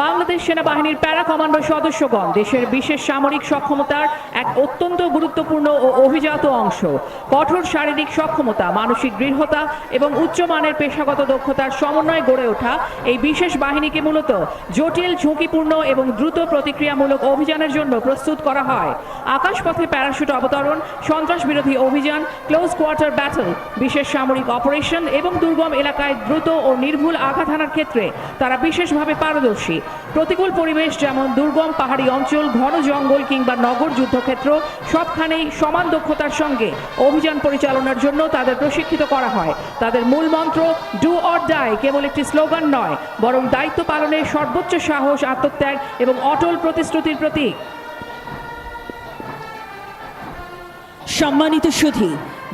বাংলাদেশ সেনাবাহিনীর para commando সদস্যগণ দেশের বিশেষ সামরিক সক্ষমতার এক অত্যন্ত গুরুত্বপূর্ণ ও অভিজাত অংশ। কঠোর শারীরিক সক্ষমতা, মানসিক দৃঢ়তা এবং উচ্চমানের পেশাগত দক্ষতার সমন্বয়ে গড়ে ওঠা এই বিশেষ বাহিনীকে মূলত জটিল, ঝুঁকিপূর্ণ এবং দ্রুত প্রতিক্রিয়ামূলক অভিযানের জন্য প্রস্তুত করা হয়। আকাশপথে প্যারাশুট অবতরণ, সন্ত্রাস বিরোধী অভিযান, ক্লোজ কোয়ার্টার ব্যাটল, বিশেষ সামরিক অপারেশন এবং দুর্গম এলাকায় দ্রুত ও নির্ভুল আঘাত হানার ক্ষেত্রে তারা বিশেষভাবে পারদর্শী। প্রতিকূল পরিবেশ যেমন দুর্গম পাহাড়ি অঞ্চল, ঘন জঙ্গল কিংবা নগর যুদ্ধক্ষেত্র সবখানেই সমান দক্ষতার সঙ্গে অভিযান পরিচালনার জন্য তাদের প্রশিক্ষিত করা হয়। তাদের মূল মন্ত্র ডু অর ডাই কেবল একটি স্লোগান নয়, বরং দায়িত্ব পালনের সর্বোচ্চ সাহস, আত্মত্যাগ এবং অটল প্রতিশ্রুতির প্রতীক। সম্মানিত সুধী,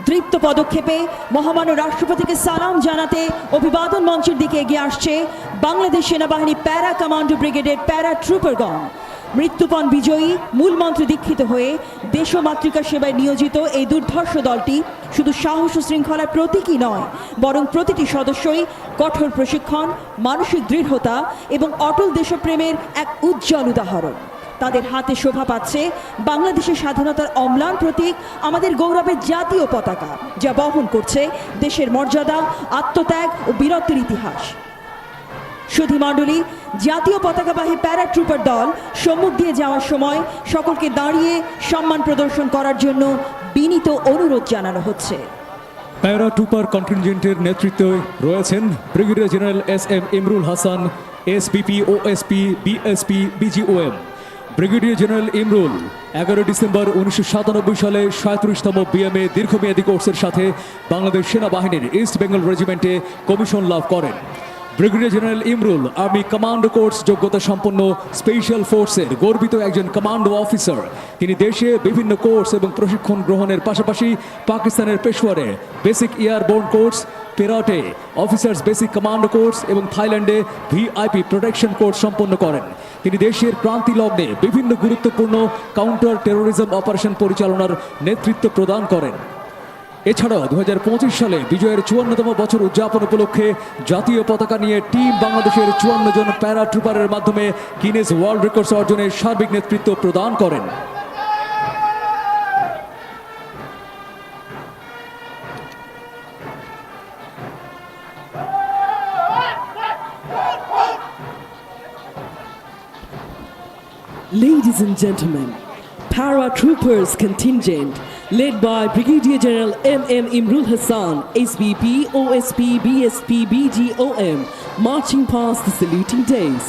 দৃপ্ত পদক্ষেপে মহামান্য রাষ্ট্রপতিকে সালাম জানাতে অভিবাদন মঞ্চের দিকে এগিয়ে আসছে বাংলাদেশ সেনাবাহিনী প্যারা কমান্ডো ব্রিগেডের প্যারা ট্রুপারগণ। মৃত্যুপণ বিজয়ী মূল মন্ত্রে দীক্ষিত হয়ে দেশ ও মাতৃকা সেবায় নিয়োজিত এই দুর্ধর্ষ দলটি শুধু সাহস ও শৃঙ্খলার প্রতীকই নয়, বরং প্রতিটি সদস্যই কঠোর প্রশিক্ষণ, মানসিক দৃঢ়তা এবং অটল দেশপ্রেমের এক উজ্জ্বল উদাহরণ। তাদের হাতে শোভা পাচ্ছে বাংলাদেশের স্বাধীনতার অম্লান প্রতীক, আমাদের গৌরবের জাতীয় পতাকা, যা বহন করছে দেশের মর্যাদা, আত্মত্যাগ ও বীরত্বের ইতিহাস। সুধী মণ্ডলী, জাতীয় পতাকাবাহী প্যারা ট্রুপার দল সম্মুখ দিয়ে যাওয়ার সময় সকলকে দাঁড়িয়ে সম্মান প্রদর্শন করার জন্য বিনীত অনুরোধ জানানো হচ্ছে। প্যারা ট্রুপার কন্টিনজেন্টের নেতৃত্বে রয়েছেন brigadier general S M. Imrul Hasan, SPP, OSP, BSP, BGOM. Brigadier general Imrul 11 December 1997 সালে 37তম বিএমএ দীর্ঘমেয়াদী কোর্সের সাথে বাংলাদেশ সেনাবাহিনীর ইস্ট বেঙ্গল রেজিমেন্টে কমিশন লাভ করেন। Brigadier general Imrul army commando course যোগ্যতা সম্পন্ন স্পেশাল ফোর্সের গর্বিত একজন কমান্ডো অফিসার। তিনি দেশে বিভিন্ন কোর্স এবং প্রশিক্ষণ গ্রহণের পাশাপাশি পাকিস্তানের পেশোয়ারে বেসিক এয়ারবোর্ন কোর্স, পেরাটে অফিসার্স বেসিক কমান্ডো কোর্স এবং থাইল্যান্ডে ভিআইপি প্রোটেকশন কোর্স সম্পন্ন করেন। তিনি দেশের ক্রান্তি লগ্নে বিভিন্ন গুরুত্বপূর্ণ কাউন্টার টেরোরিজম অপারেশন পরিচালনার নেতৃত্ব প্রদান করেন। এছাড়াও 2025 সালে বিজয়ের 54তম বছর উদযাপন উপলক্ষে জাতীয় পতাকা নিয়ে টিম বাংলাদেশের 54 জন প্যারা ট্রুপারের মাধ্যমে গিনেস ওয়ার্ল্ড রেকর্ডস অর্জনের সার্বিক নেতৃত্ব প্রদান করেন। Ladies and gentlemen, Paratroopers contingent led by Brigadier General M.M. Imrul Hassan, SBP, OSP, BSP, BGOM, marching past the saluting days.